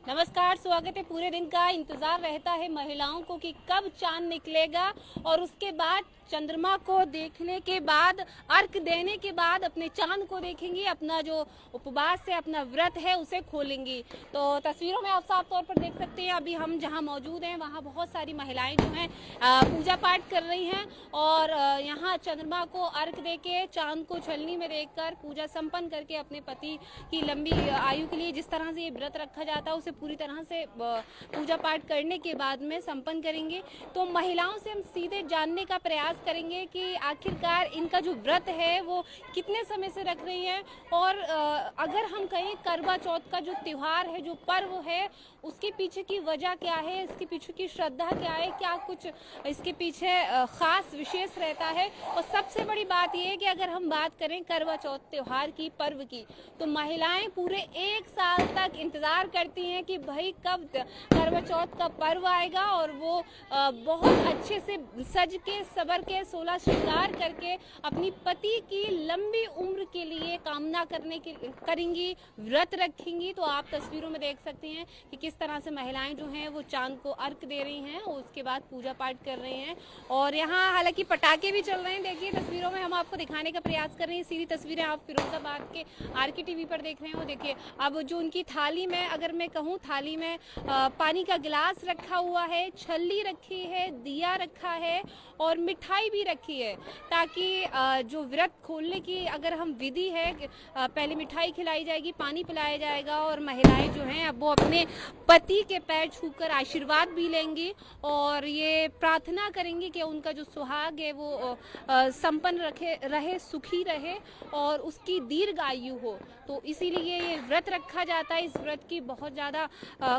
नमस्कार, स्वागत है। पूरे दिन का इंतजार रहता है महिलाओं को कि कब चांद निकलेगा और उसके बाद चंद्रमा को देखने के बाद, अर्घ देने के बाद अपने चांद को देखेंगी, अपना जो उपवास है, अपना व्रत है उसे खोलेंगी। तो तस्वीरों में आप साफ तौर पर देख सकते हैं अभी हम जहां मौजूद हैं वहां बहुत सारी महिलाएं जो हैं पूजा पाठ कर रही हैं और यहां चंद्रमा को अर्घ देके चांद को छलनी में देखकर पूजा संपन्न करके अपने पति की लंबी आयु के लिए जिस तरह से ये व्रत रखा जाता है उसे पूरी तरह से पूजा पाठ करने के बाद में संपन्न करेंगे। तो महिलाओं से हम सीधे जानने का प्रयास करेंगे कि आखिरकार इनका जो व्रत है वो कितने समय से रख रही हैं और अगर हम कहें करवा चौथ का जो त्योहार है, जो पर्व है, उसके पीछे की वजह क्या है, इसके पीछे की श्रद्धा क्या है, क्या कुछ इसके पीछे खास विशेष रहता है। और सबसे बड़ी बात यह है कि अगर हम बात करें करवा चौथ त्योहार की, पर्व की, तो महिलाएं पूरे एक साल तक इंतजार करती हैं कि भाई कब करवा चौथ का पर्व आएगा और वो बहुत अच्छे से सज के सबर के 16 श्रृंगार करके अपनी पति की लंबी उम्र के लिए कामना करेंगी, व्रत रखेंगी। तो आप तस्वीरों में देख सकते हैं कि किस तरह से महिलाएं जो हैं वो चांद को अर्घ दे रही हैं और उसके बाद पूजा पाठ कर रही हैं। और यहाँ हालांकि पटाखे भी चल रहे हैं, देखिए तस्वीरों में हम आपको दिखाने का प्रयास कर रहे हैं। सीधी तस्वीरें आप फिरोजाबाद के आरके टीवी पर देख रहे हो। देखिए अब जो उनकी थाली में, अगर मैं कहूँ, थाली में पानी का गिलास रखा हुआ है, छल्ली रखी है, दिया रखा है और मिठाई भी रखी है, ताकि जो व्रत खोलने की अगर हम विधि है, पहले मिठाई खिलाई जाएगी, पानी पिलाया जाएगा और महिलाएं जो हैं अब वो अपने पति के पैर छूकर आशीर्वाद भी लेंगी और ये प्रार्थना करेंगी कि उनका जो सुहाग है वो संपन्न रहे, सुखी रहे और उसकी दीर्घ आयु हो। तो इसीलिए ये व्रत रखा जाता है। इस व्रत की बहुत ज़्यादा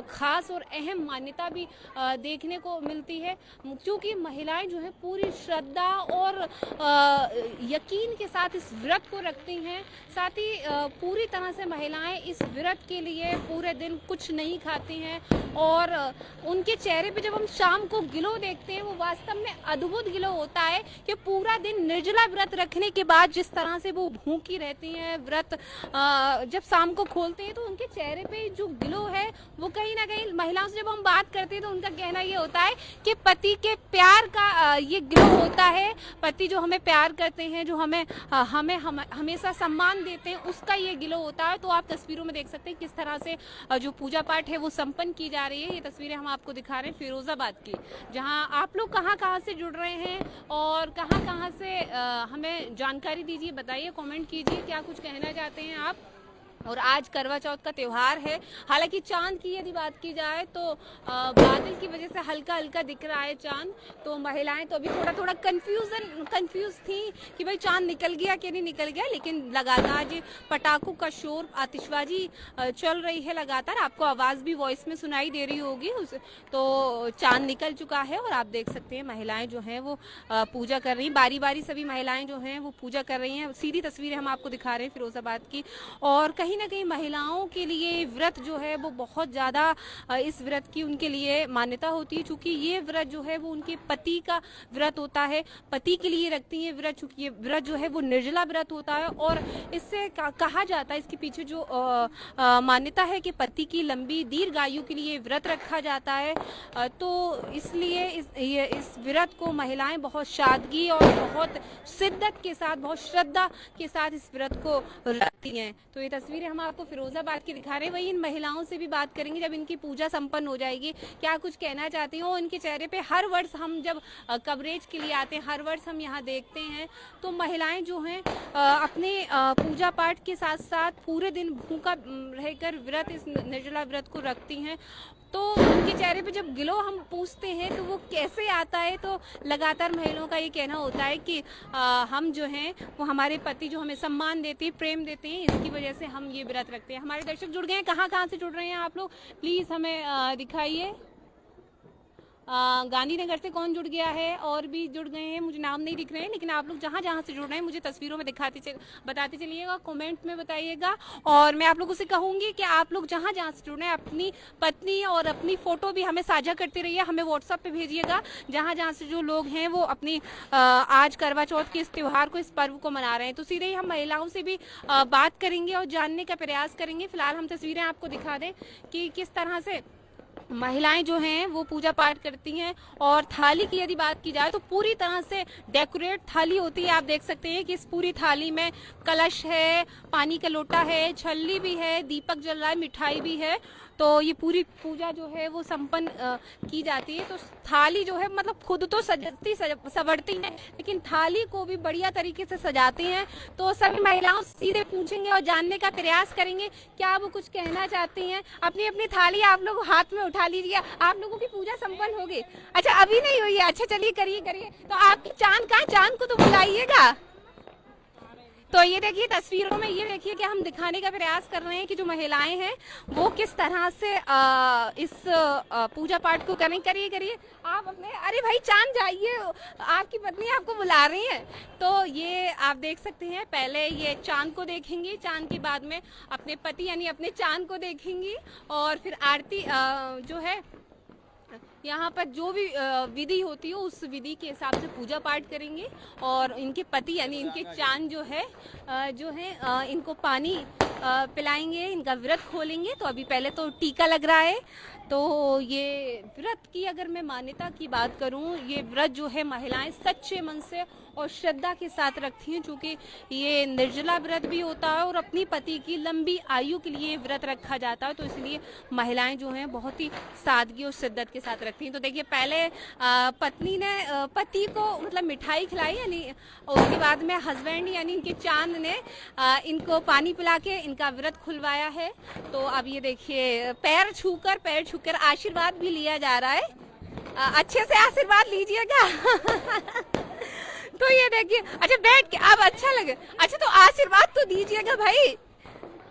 खास और अहम मान्यता भी देखने को मिलती है, क्योंकि महिलाएं जो है पूरी श्रद्धा और यकीन के साथ इस व्रत को रखती हैं। साथ ही पूरी तरह से महिलाएं इस व्रत के लिए पूरे दिन कुछ नहीं खाती हैं और उनके चेहरे पे जब हम शाम को ग्लो देखते हैं वो वास्तव में अद्भुत ग्लो होता है कि पूरा दिन निर्जला व्रत रखने के बाद जिस तरह से वो भूखी रहती हैं, व्रत जब शाम को खोलते हैं तो उनके चेहरे पे जो ग्लो है वो कहीं ना कहीं, महिलाओं से जब हम बात करते हैं तो उनका कहना ये होता है कि पति के प्यार का ये ग्लो होता है। पति जो हमें प्यार करते हैं, जो हमें हमेशा सम्मान देते हैं, उसका ये ग्लो होता है। तो आप तस्वीरों में देख सकते हैं किस तरह से जो पूजा पाठ है वो संपन्न की जा रही है। ये तस्वीरें हम आपको दिखा रहे हैं फिरोजाबाद की, जहां आप लोग कहां से जुड़ रहे हैं और कहां से हमें जानकारी दीजिए, बताइए, कमेंट कीजिए, क्या कुछ कहना चाहते हैं आप। और आज करवा चौथ का त्योहार है। हालांकि चांद की यदि बात की जाए तो बादल की वजह से हल्का हल्का दिख रहा है चांद, तो महिलाएं तो अभी थोड़ा कंफ्यूज थी कि भाई चांद निकल गया कि नहीं निकल गया, लेकिन लगातार जी पटाखों का शोर, आतिशबाजी चल रही है लगातार। आपको आवाज़ भी वॉइस में सुनाई दे रही होगी तो चांद निकल चुका है और आप देख सकते हैं महिलाएं जो हैं वो पूजा कर रही हैं। बारी बारी सभी महिलाएं जो हैं वो पूजा कर रही हैं। सीधी तस्वीरें हम आपको दिखा रहे हैं फिरोजाबाद की। और कहीं ना कहीं महिलाओं के लिए व्रत जो है वो बहुत ज़्यादा, इस व्रत की उनके लिए मान्यता होती है, चूँकि ये व्रत जो है वो उनके पति का व्रत होता है, पति के लिए रखती हैं व्रत, चूँकि ये व्रत जो है वो निर्जला व्रत होता है। और इससे कहा जाता है, इसके पीछे जो मान्यता है कि पति की लंबी दीर्घ आयु के लिए व्रत रखा जाता है। तो इसलिए इस व्रत को महिलाएं बहुत सादगी और बहुत शिद्दत के साथ, बहुत श्रद्धा के साथ इस व्रत को रखती हैं। तो ये तस्वीरें हम आपको फिरोजाबाद की दिखा रहे हैं। वही इन महिलाओं से भी बात करेंगे जब इनकी पूजा संपन्न हो जाएगी, क्या कुछ कहना चाहती हो। इनके चेहरे पे हर वर्ष हम जब कवरेज के लिए आते हैं, हर वर्ष हम यहाँ देखते हैं तो महिलाएं जो हैं अपने पूजा पाठ के साथ साथ पूरे दिन भूखा रहकर व्रत, इस निर्जला व्रत को रखती हैं। तो उनके चेहरे पे जब ग्लो हम पूछते हैं तो वो कैसे आता है, तो लगातार महिलाओं का ये कहना होता है कि हम जो हैं वो हमारे पति जो हमें सम्मान देते हैं, प्रेम देते हैं, इसकी वजह से हम ये व्रत रखते हैं। हमारे दर्शक जुड़ गए हैं, कहाँ से जुड़ रहे हैं आप लोग, प्लीज़ हमें दिखाइए। गांधीनगर से कौन जुड़ गया है, और भी जुड़ गए हैं, मुझे नाम नहीं दिख रहे हैं, लेकिन आप लोग जहाँ जहाँ से जुड़ रहे हैं मुझे तस्वीरों में बताते चलिएगा, कमेंट में बताइएगा। और मैं आप लोगों से कहूँगी कि आप लोग जहाँ जहाँ से जुड़ रहे हैं अपनी पत्नी और अपनी फ़ोटो भी हमें साझा करते रहिए, हमें व्हाट्सएप पे भेजिएगा। जहाँ जहाँ से जो लोग हैं वो अपनी आज करवा चौथ के इस त्यौहार को, इस पर्व को मना रहे हैं, तो सीधे ही हम महिलाओं से भी बात करेंगे और जानने का प्रयास करेंगे। फिलहाल हम तस्वीरें आपको दिखा दें कि किस तरह से महिलाएं जो हैं वो पूजा पाठ करती हैं। और थाली की यदि बात की जाए तो पूरी तरह से डेकोरेट थाली होती है। आप देख सकते हैं कि इस पूरी थाली में कलश है, पानी का लोटा है, छल्ली भी है, दीपक जल रहा है, मिठाई भी है। तो ये पूरी पूजा जो है वो संपन्न की जाती है। तो थाली जो है मतलब खुद तो सवरती है, लेकिन थाली को भी बढ़िया तरीके से सजाती हैं। तो सभी महिलाओं से सीधे पूछेंगे और जानने का प्रयास करेंगे क्या वो कुछ कहना चाहती हैं। अपनी अपनी थाली आप लोग हाथ में उठा लीजिए। आप लोगों की पूजा संपन्न होगी? अच्छा, अभी नहीं हुई है। अच्छा, चलिए करिए। तो आपकी चांद कहाँ? चांद को तो बुलाइएगा। तो ये देखिए तस्वीरों में, ये देखिए कि हम दिखाने का प्रयास कर रहे हैं कि जो महिलाएं हैं वो किस तरह से इस पूजा पाठ को करिए। आप अपने, अरे भाई चांद जाइए, आपकी पत्नी आपको बुला रही है। तो ये आप देख सकते हैं, पहले ये चांद को देखेंगी, चांद के बाद में अपने पति यानी अपने चांद को देखेंगी, और फिर आरती जो है यहाँ पर जो भी विधि होती है उस विधि के हिसाब से पूजा पाठ करेंगे। और इनके पति यानी इनके चांद जो है इनको पानी पिलाएंगे, इनका व्रत खोलेंगे। तो अभी पहले तो टीका लग रहा है। तो ये व्रत की अगर मैं मान्यता की बात करूं, ये व्रत जो है महिलाएं सच्चे मन से और श्रद्धा के साथ रखती हैं, क्योंकि ये निर्जला व्रत भी होता है और अपनी पति की लंबी आयु के लिए व्रत रखा जाता है। तो इसलिए महिलाएं जो हैं बहुत ही सादगी और शिद्दत के साथ रखती हैं। तो देखिए पहले पत्नी ने पति को मतलब मिठाई खिलाई, यानी उसके बाद में हस्बैंड यानी इनके चांद ने इनको पानी पिला के इनका व्रत खुलवाया है। तो अब ये देखिए पैर छूकर आशीर्वाद भी लिया जा रहा है। अच्छे से आशीर्वाद लीजिएगा। तो ये देखिए, अच्छा बैठ के अब अच्छा लगे। अच्छा तो आशीर्वाद तो दीजिएगा भाई।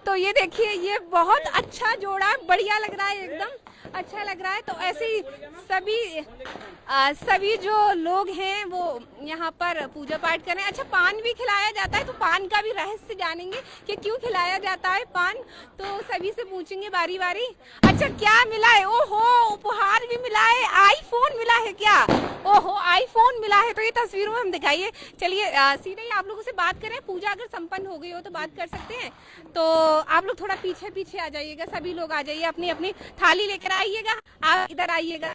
तो ये देखिए ये बहुत अच्छा जोड़ा है, बढ़िया लग रहा है, एकदम अच्छा लग रहा है। तो ऐसे ही सभी जो लोग हैं वो यहाँ पर पूजा पाठ कर रहे हैं। अच्छा पान भी खिलाया जाता है, तो पान का भी रहस्य जानेंगे कि क्यों खिलाया जाता है पान। तो सभी से पूछेंगे बारी बारी। अच्छा क्या मिला है? ओहो, उपहार भी मिला है, आईफोन मिला है क्या? ओहो, आईफोन मिला है। तो ये तस्वीरों में हम दिखाइए। चलिए सीधे ही आप लोगों से बात करें। पूजा अगर संपन्न हो गई हो तो बात कर सकते हैं। तो आप लोग थोड़ा पीछे आ जाइएगा, सभी लोग आ जाइए, अपनी अपनी थाली लेकर आइएगा, आप इधर आइएगा।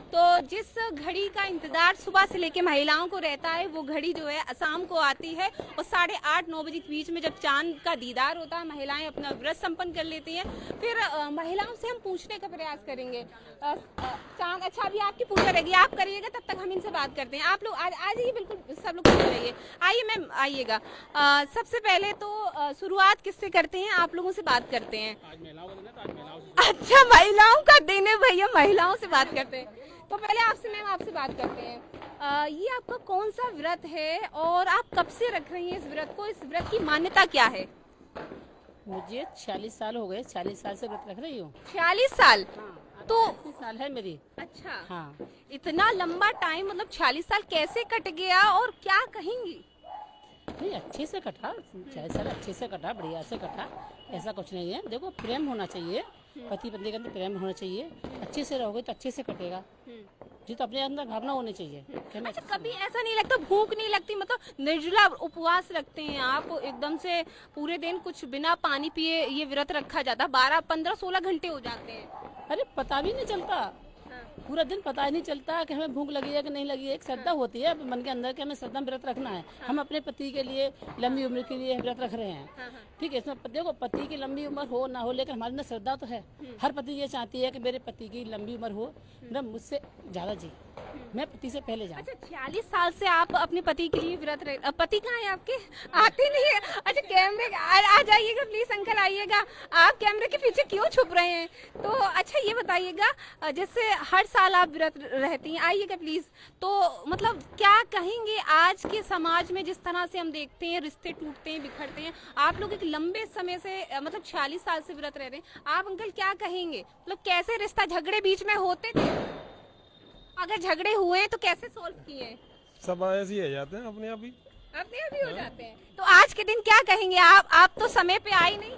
तो जिस घड़ी का इंतजार सुबह से लेके महिलाओं को रहता है, वो घड़ी जो है शाम को आती है, और 8:30-9 बजे के बीच में जब चांद का दीदार होता है, महिलाएं अपना व्रत संपन्न कर लेती हैं। फिर महिलाओं से हम पूछने का प्रयास करेंगे। चांद, अच्छा अभी आपकी पूजा रहेगी, आप करिएगा, तब तक हम इनसे बात करते हैं। आप लोग आ जाइए, बिल्कुल सब लोग रहिए, आइए मैम आइएगा। सबसे पहले तो शुरुआत किससे करते हैं? आप लोगों से बात करते हैं। अच्छा महिलाओं का दिन है भैया, महिलाओं से बात करते हैं। तो पहले मैम आपसे बात करते हैं। ये आपका कौन सा व्रत है और आप कब से रख रही हैं इस व्रत को? इस व्रत की मान्यता क्या है? मुझे 46 साल हो गए, 40 साल से व्रत रख रही हूँ। 46 साल? हाँ, तो 36 साल है मेरी। अच्छा हाँ, इतना लंबा टाइम, मतलब 46 साल कैसे कट गया और क्या कहेंगी? नहीं अच्छे से कटा, 40 साल अच्छे से कटा, बढ़िया से कटा, ऐसा कुछ नहीं है। देखो प्रेम होना चाहिए, पति पत्नी के अंदर प्रेम होना चाहिए। अच्छे से रहोगे तो अच्छे से कटेगा जी। तो अपने अंदर भावना होनी चाहिए। अच्छा कभी ऐसा नहीं लगता, भूख नहीं लगती? मतलब निर्जला उपवास रखते हैं आप, एकदम से पूरे दिन कुछ बिना पानी पिए ये व्रत रखा जाता है, 12, 15, 16 घंटे हो जाते हैं। अरे पता भी नहीं चलता, पूरा दिन पता ही नहीं चलता कि हमें भूख लगी है कि नहीं लगी है। एक श्रद्धा होती है मन के अंदर कि हमें श्रद्धा में व्रत रखना है। हम अपने पति के लिए लंबी उम्र के लिए व्रत रख रहे हैं। ठीक है, इसमें देखो पति की लंबी उम्र हो ना हो, लेकिन हमारे अंदर श्रद्धा तो है। हर पति ये चाहती है कि मेरे पति की लंबी उम्र हो, मतलब मुझसे ज्यादा जी, मैं पति से पहले जाऊँ। अच्छा 46 साल से आप अपने पति के लिए व्रत रहे। पति कहाँ है आपके? आते नहीं है? अच्छा कैमरे आ जाइएगा प्लीज, अंकल आइएगा। आप कैमरे के पीछे क्यों छुप रहे हैं? तो अच्छा ये बताइएगा, जैसे हर साल आप व्रत रहती हैं, आइएगा प्लीज। तो मतलब क्या कहेंगे आज के समाज में जिस तरह से हम देखते हैं रिश्ते टूटते हैं, बिखरते हैं, आप लोग एक लंबे समय से मतलब 46 साल से व्रत रह रहे हैं, आप अंकल क्या कहेंगे? मतलब कैसे रिश्ता झगड़े बीच में होते थे? अगर झगड़े हुए हैं तो कैसे सॉल्व किए? सब ऐसे ही आ जाते हैं अपने आप ही। अपने आप ही हो जाते हैं। तो आज के दिन क्या कहेंगे आप तो समय पे आए नहीं,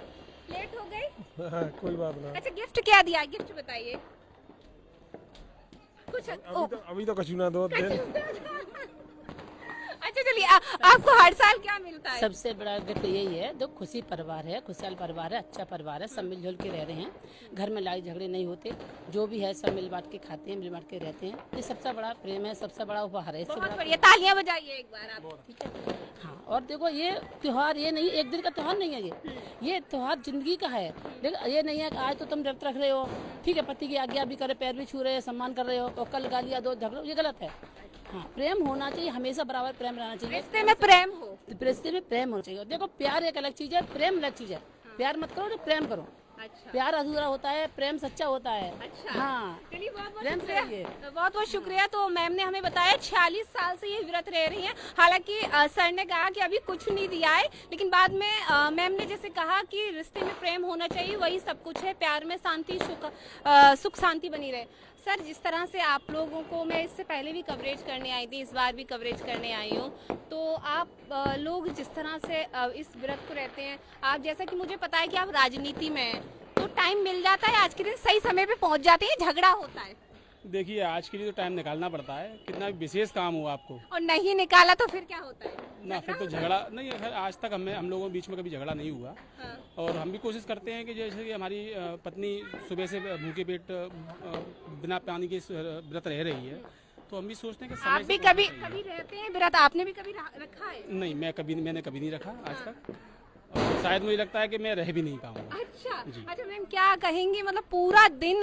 लेट हो गए। हाँ, कोई बात ना। अच्छा, गिफ्ट क्या दिया? गिफ्ट बताइए कुछ। अभी तो कछु ना दो दिन। अच्छा चलिए, आपको हर साल क्या मिलता है? सबसे बड़ा गिफ्ट यही है, जो खुशी परिवार है, खुशहाल परिवार है, अच्छा परिवार है, सब मिलजुल के रह रहे हैं, घर में लड़ाई झगड़े नहीं होते, जो भी है सब मिल बांट के खाते हैं, मिल बांट के रहते हैं। ये सबसे बड़ा प्रेम है, सबसे बड़ा उपहार है। इससे बहुत बड़ा बढ़िया, तालियां बजाइए एक बार आप। ठीक है। हाँ, और देखो ये त्योहार ये नहीं, एक दिन का त्योहार नहीं है ये त्योहार जिंदगी का है। लेकिन ये नहीं है कि आज तो तुम व्रत रख रहे हो, ठीक है, पति की आज्ञा भी करे, पैर भी छू रहे हो, सम्मान कर रहे हो, और कल गालियां दो, झगड़ो, ये गलत है। हाँ, प्रेम होना चाहिए, हमेशा बराबर प्रेम रहना चाहिए। रिश्ते में प्रेम हो। रिश्ते में प्रेम होना चाहिए। देखो, प्यार एक अलग चीज है, प्रेम अलग चीज है। प्यार मत करो, तो प्रेम करो। अच्छा, प्यार अधूरा होता है, प्रेम सच्चा होता है। अच्छा। हाँ, चलिए, बहुत बहुत प्रेम से शुक्रिया। रहिए। बहुत बहुत शुक्रिया। तो मैम ने हमें बताया 46 साल से ये व्रत रह रही हैं। हालांकि सर ने कहा कि अभी कुछ नहीं दिया है, लेकिन बाद में मैम ने जैसे कहा कि रिश्ते में प्रेम होना चाहिए, वही सब कुछ है। प्यार में शांति, सुख शांति बनी रहे। सर, जिस तरह से आप लोगों को मैं इससे पहले भी कवरेज करने आई थी, इस बार भी कवरेज करने आई हूँ, तो आप लोग जिस तरह से इस व्रत को रहते हैं, आप जैसा कि मुझे पता है कि आप राजनीति में हैं, तो टाइम मिल जाता है, आज के दिन सही समय पे पहुंच जाते हैं, झगड़ा होता है? देखिए, आज के लिए तो टाइम निकालना पड़ता है, कितना भी विशेष काम हो आपको, और नहीं निकाला तो फिर क्या होता है? ना फिर तो झगड़ा नहीं है। आज तक हम लोगों के बीच में कभी झगड़ा नहीं हुआ। हाँ। और हम भी कोशिश करते हैं कि जैसे कि हमारी पत्नी सुबह से भूखे पेट बिना पानी के व्रत रह रही है, तो हम भी सोचते हैं कि समय आप से भी पहुंचना कभी चाहिए। कभी रहते हैं व्रत? आपने भी कभी रखा है? नहीं, मैंने कभी नहीं रखा आज तक, और शायद मुझे लगता है कि मैं रह भी नहीं पाऊंगा। अच्छा। जी। अच्छा मैम, क्या कहेंगी, मतलब पूरा दिन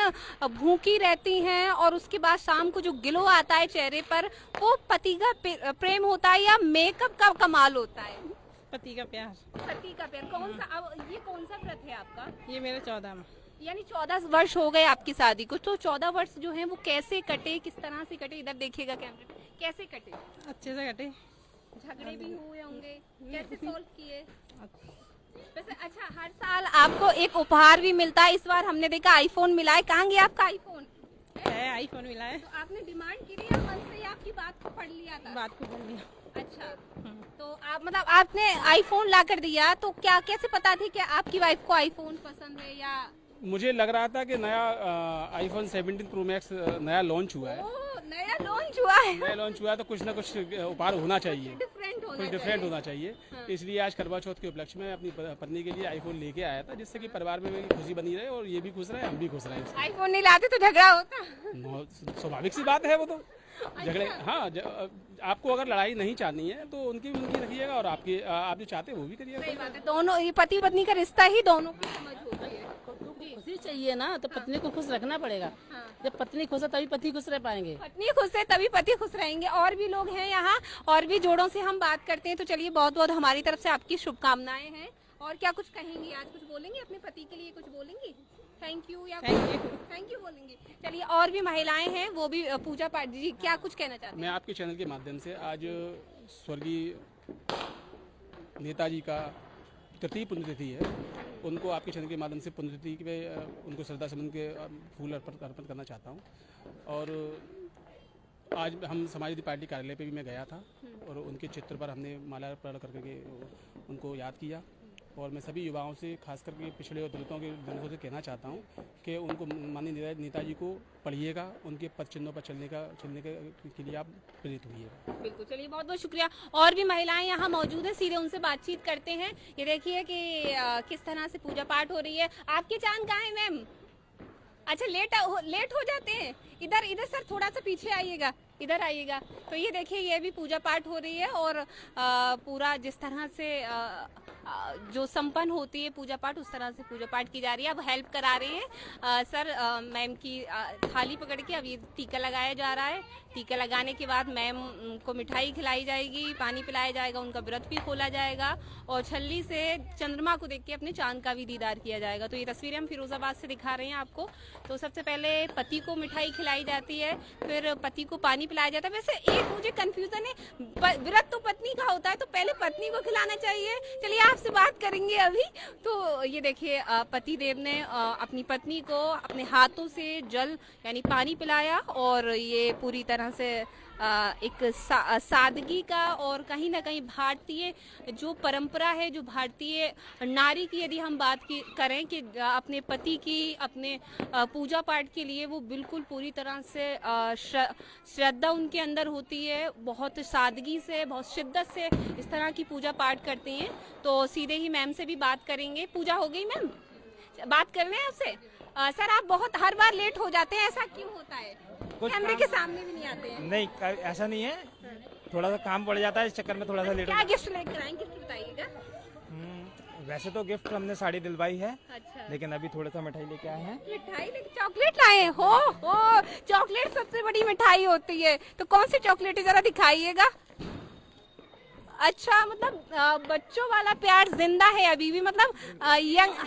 भूखी रहती हैं और उसके बाद शाम को जो ग्लो आता है चेहरे पर, वो पति का प्रेम होता है या मेकअप का कमाल होता है? पति का प्यार। पति का प्यार। कौन सा, अब ये कौन सा व्रत है आपका? ये मेरा 14 में। यानी 14 वर्ष हो गए आपकी शादी को, तो 14 वर्ष जो है वो कैसे कटे, किस तरह से कटे? इधर देखिएगा कैमरे में, कैसे कटे? अच्छे से कटे। झगड़े भी हुए होंगे, कैसे सॉल्व किए? वैसे अच्छा, हर साल आपको एक उपहार भी मिलता है, इस बार हमने देखा आईफोन मिला है। कहाँ गया आपका आईफोन? है, आईफोन मिला है। तो आपने डिमांड की थी या मन से ही आपकी बात को पढ़ लिया था? बात को बोल दिया। अच्छा, तो आप मतलब आपने आईफोन ला कर दिया, तो क्या कैसे पता थी कि आपकी वाइफ को आईफोन पसंद है? या मुझे लग रहा था कि नया आईफोन 17 प्रो मैक्स नया लॉन्च हुआ है। ओ, नया लॉन्च हुआ है, नया लॉन्च हुआ है, तो कुछ ना कुछ उपहार होना चाहिए, डिफरेंट होना कुछ डिफरेंट चाहिए। होना चाहिए। इसलिए आज करवा चौथ के उपलक्ष्य में अपनी पत्नी के लिए आईफोन लेके आया था, जिससे कि परिवार में मेरी खुशी बनी रहे और ये भी खुश रहे, हम भी खुश रहे। आईफोन नहीं लाते तो झगड़ा होता? स्वाभाविक सी बात है वो तो। झगड़े, हाँ, आपको अगर लड़ाई नहीं चाहनी है तो उनकी रखिएगा, और आप जो चाहते हैं वो भी करिएगा। सही बात है, दोनों ये पति पत्नी का रिश्ता ही दोनों की समझ होती है। खुशी चाहिए ना, तो पत्नी को खुश रखना पड़ेगा। हाँ। जब पत्नी खुश है तभी पति खुश रह पाएंगे। पत्नी खुश है तभी पति खुश रहेंगे। और भी लोग हैं यहाँ, और भी जोड़ों से हम बात करते हैं। तो चलिए, बहुत बहुत हमारी तरफ से आपकी शुभकामनाएं हैं। और क्या कुछ कहेंगी आज? कुछ बोलेंगी अपने पति के लिए? कुछ बोलेंगी? थैंक यू या थैंक यू बोलेंगी? चलिए, और भी महिलाएं हैं, वो भी पूजा पाठ जी क्या कुछ कहना चाहती मैं आपके चैनल के माध्यम से आज स्वर्गीय नेताजी का तृतीय पुण्यतिथि है, उनको आपके चैनल के माध्यम से पुण्यतिथि पे उनको श्रद्धा सुमन के फूल अर्पण करना चाहता हूँ। और आज हम समाजवादी पार्टी कार्यालय पे भी मैं गया था, और उनके चित्र पर हमने माल्यार्पण करके उनको याद किया। और मैं सभी युवाओं से, खास करके पिछड़े और दलितों के लोगों से कहना चाहता हूँ कि उनको माननीय नेताजी को पढ़िएगा, उनके पद चिन्हों पर चलने के लिए आप प्रेरित होइएगा। बिल्कुल। चलिए, बहुत बहुत शुक्रिया। और भी महिलाएं यहाँ मौजूद हैं, सीधे उनसे बातचीत करते हैं। ये देखिए कि किस तरह से पूजा पाठ हो रही है। आपके चांद कहाँ है मैम? अच्छा, लेट हो जाते हैं। इधर सर थोड़ा सा पीछे आइएगा, इधर आइएगा। तो ये देखिए, ये भी पूजा पाठ हो रही है, और पूरा जिस तरह से जो संपन्न होती है पूजा पाठ, उस तरह से पूजा पाठ की जा रही है। अब हेल्प करा रहे हैं सर मैम की थाली पकड़ के। अब ये टीका लगाया जा रहा है। टीका लगाने के बाद मैम को मिठाई खिलाई जाएगी, पानी पिलाया जाएगा, उनका व्रत भी खोला जाएगा, और छल्ली से चंद्रमा को देख के अपने चांद का भी दीदार किया जाएगा। तो ये तस्वीरें हम फिरोजाबाद से दिखा रहे हैं आपको। तो सबसे पहले पति को मिठाई खिलाई जाती है, फिर पति को पानी पिलाया जाता है। वैसे एक मुझे कंफ्यूजन है, व्रत तो पत्नी का होता है, तो पहले पत्नी को खिलाना चाहिए। चलिए, आपसे बात करेंगे अभी। तो ये देखिए पति देव ने अपनी पत्नी को अपने हाथों से जल यानी पानी पिलाया और ये पूरी तरह से एक सादगी का और कहीं ना कहीं भारतीय जो परंपरा है, जो भारतीय नारी की यदि हम बात करें कि अपने पति की अपने पूजा पाठ के लिए वो बिल्कुल पूरी तरह से श्रद्धा उनके अंदर होती है, बहुत सादगी से बहुत शिद्दत से इस तरह की पूजा पाठ करती हैं। तो सीधे ही मैम से भी बात करेंगे। पूजा हो गई मैम? बात कर रहे हैं आपसे। सर आप बहुत हर बार लेट हो जाते हैं, ऐसा क्यों होता है? कैमरे के सामने भी नहीं आते हैं। नहीं ऐसा नहीं है, थोड़ा सा काम पड़ जाता है, इस चक्कर में थोड़ा सा लेट। क्या गिफ्ट लेकर आए, गिफ्ट बताइएगा। वैसे तो गिफ्ट हमने साड़ी दिलवाई है, अच्छा, लेकिन अभी थोड़ा सा मिठाई लेके आए हैं। मिठाई लेके चॉकलेट लाए हो चॉकलेट सबसे बड़ी मिठाई होती है। तो कौन सी चॉकलेट है जरा दिखाइएगा। अच्छा, मतलब बच्चों वाला प्यार जिंदा है अभी भी, मतलब यंग।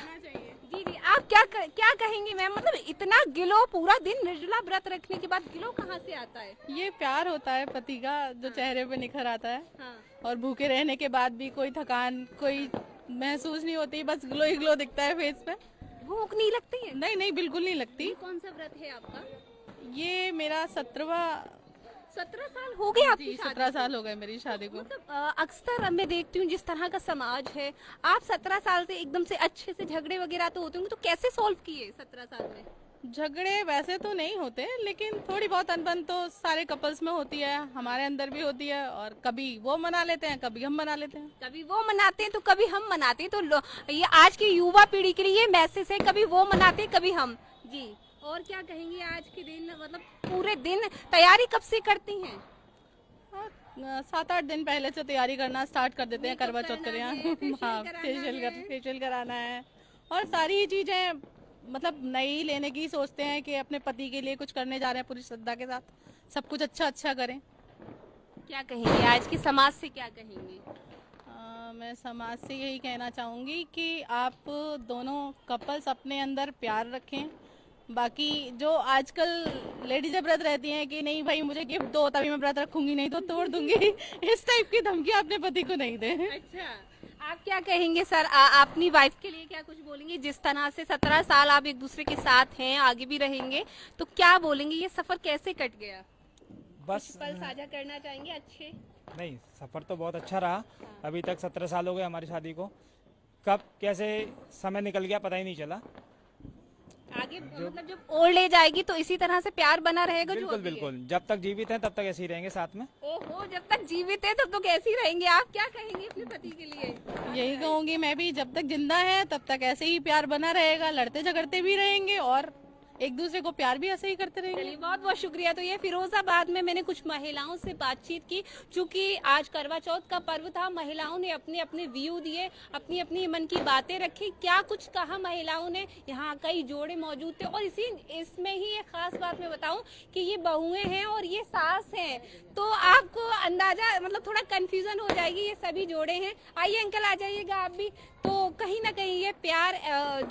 जी जी, आप क्या कहेंगे मैम? मतलब इतना गिलो, पूरा दिन निर्जला व्रत रखने के बाद गिलो कहाँ से आता है? ये प्यार होता है पति का जो चेहरे पे निखर आता है। हाँ। और भूखे रहने के बाद भी कोई थकान कोई महसूस नहीं होती, बस ग्लो ही ग्लो दिखता है फेस पे। भूख नहीं लगती है? नहीं नहीं, बिल्कुल नहीं लगती। ये कौन सा व्रत है आपका? ये मेरा 17 साल हो गए आपकी शादी 17 साल हो गए मेरी शादी को। मतलब अक्सर मैं देखती हूँ जिस तरह का समाज है, आप 17 साल से एकदम से अच्छे से झगड़े वगैरह तो होते होंगे, तो कैसे सॉल्व किए 17 साल में? झगड़े वैसे तो नहीं होते, लेकिन थोड़ी बहुत अनबन तो सारे कपल्स में होती है, हमारे अंदर भी होती है। और कभी वो मना लेते हैं, कभी हम मना लेते हैं। कभी वो मनाते हैं तो कभी हम मनाते हैं। तो ये आज की युवा पीढ़ी के लिए मैसेज है, कभी वो मनाते हैं कभी हम। जी, और क्या कहेंगे आज के दिन, मतलब पूरे दिन तैयारी कब से करती हैं? 7-8 दिन पहले से तैयारी करना स्टार्ट कर देते हैं Makeup करवा चौथ के लिए। करना है, facial हाँ, कराना है। फेशियल कराना है और सारी चीजें मतलब नई लेने की सोचते हैं कि अपने पति के लिए कुछ करने जा रहे हैं, पूरी श्रद्धा के साथ सब कुछ अच्छा करें। क्या कहेंगे आज की समाज से, क्या कहेंगे? मैं समाज से यही कहना चाहूँगी कि आप दोनों कपल्स अपने अंदर प्यार रखें। बाकी जो आजकल लेडीज व्रत रहती हैं कि नहीं भाई मुझे गिफ्ट दो तभी मैं व्रत रखूंगी, नहीं तो तोड़ दूंगी, इस टाइप की धमकी अपने पति को नहीं दें। अच्छा, आप क्या कहेंगे सर? अपनी वाइफ के लिए क्या कुछ बोलेंगे? जिस तरह से 17 साल आप एक दूसरे के साथ हैं, आगे भी रहेंगे, तो क्या बोलेंगे? ये सफर कैसे कट गया? बस पल साझा करना चाहेंगे? अच्छे नहीं, सफर तो बहुत अच्छा रहा। अभी तक 17 साल हो गए हमारी शादी को, कब कैसे समय निकल गया पता ही नहीं चला। आगे मतलब जब ओल्ड एज आएगी तो इसी तरह से प्यार बना रहेगा? जो बिल्कुल अभी है। बिल्कुल, जब तक जीवित हैं तब तक ऐसे ही रहेंगे साथ में। ओहो, जब तक जीवित है तब तो कैसे ही रहेंगे। आप क्या कहेंगे अपने पति के लिए? यही कहूंगी मैं भी, जब तक जिंदा है तब तक ऐसे ही प्यार बना रहेगा, लड़ते झगड़ते भी रहेंगे और एक दूसरे को प्यार भी ऐसे ही करते रहेंगे। चलिए, बहुत बहुत शुक्रिया। तो ये फिरोजाबाद में मैंने कुछ महिलाओं से बातचीत की, चूंकि आज करवा चौथ का पर्व था। महिलाओं ने अपने अपने व्यू दिए, अपनी अपनी मन की बातें रखी, क्या कुछ कहा महिलाओं ने। यहाँ कई जोड़े मौजूद थे और इसमें ही एक खास बात मैं बताऊं कि ये बहुएं हैं और ये सास हैं, तो आपको अंदाजा मतलब थोड़ा कंफ्यूजन हो जाएगी। ये सभी जोड़े हैं। आइए अंकल, आ जाइएगा आप भी। तो कहीं ना कहीं ये प्यार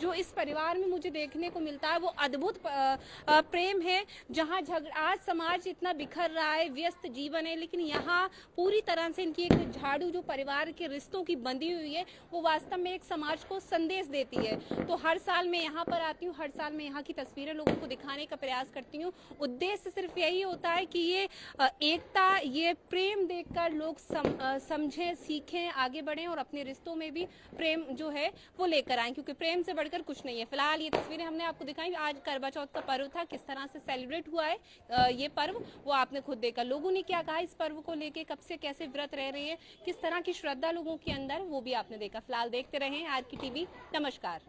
जो इस परिवार में मुझे देखने को मिलता है वो अद्भुत प्रेम है। जहाँ आज समाज इतना बिखर रहा है, व्यस्त जीवन है, लेकिन यहाँ पूरी तरह से इनकी एक झाड़ू जो परिवार के रिश्तों की बंधी हुई है वो वास्तव में एक समाज को संदेश देती है। तो हर साल मैं यहाँ पर आती हूँ, हर साल मैं यहाँ की तस्वीरें लोगों को दिखाने का प्रयास करती हूँ। उद्देश्य सिर्फ यही होता है कि ये एकता, ये प्रेम देखकर लोग समझें, सीखें, आगे बढ़ें और अपने रिश्तों में भी प्रेम जो है वो लेकर आए, क्योंकि प्रेम से बढ़कर कुछ नहीं है। फिलहाल ये तस्वीरें हमने आपको दिखाई। आज करवा चौथ का पर्व था, किस तरह से सेलिब्रेट हुआ है ये पर्व वो आपने खुद देखा। लोगों ने क्या कहा इस पर्व को लेके, कब से कैसे व्रत रह रहे हैं, किस तरह की श्रद्धा लोगों के अंदर, वो भी आपने देखा। फिलहाल देखते रहें आज की टीवी। नमस्कार।